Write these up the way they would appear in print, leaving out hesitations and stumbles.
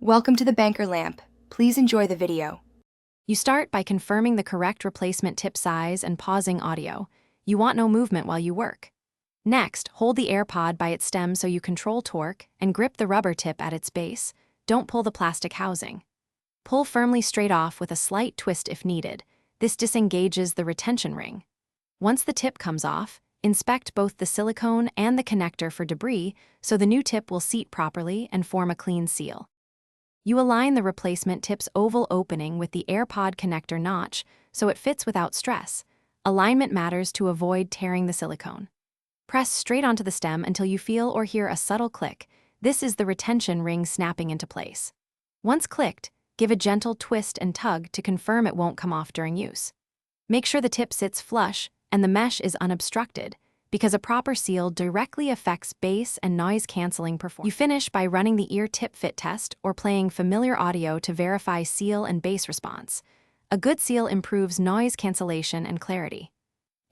Welcome to the Banker Lamp. Please enjoy the video. You start by confirming the correct replacement tip size and pausing audio. You want no movement while you work. Next, hold the AirPod by its stem so you control torque and grip the rubber tip at its base. Don't pull the plastic housing. Pull firmly straight off with a slight twist if needed. This disengages the retention ring. Once the tip comes off, inspect both the silicone and the connector for debris so the new tip will seat properly and form a clean seal. You align the replacement tip's oval opening with the AirPod connector notch so it fits without stress. Alignment matters to avoid tearing the silicone. Press straight onto the stem until you feel or hear a subtle click. This is the retention ring snapping into place. Once clicked, give a gentle twist and tug to confirm it won't come off during use. Make sure the tip sits flush and the mesh is unobstructed, because a proper seal directly affects bass and noise-canceling performance. You finish by running the ear tip fit test or playing familiar audio to verify seal and bass response. A good seal improves noise cancellation and clarity.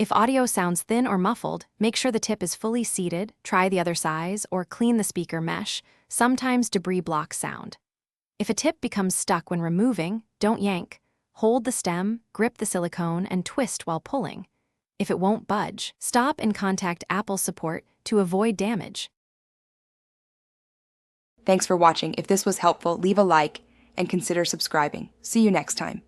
If audio sounds thin or muffled, make sure the tip is fully seated, try the other size, or clean the speaker mesh. Sometimes debris blocks sound. If a tip becomes stuck when removing, don't yank. Hold the stem, grip the silicone, and twist while pulling. If it won't budge, stop and contact Apple support to avoid damage. Thanks for watching. If this was helpful, leave a like and consider subscribing. See you next time.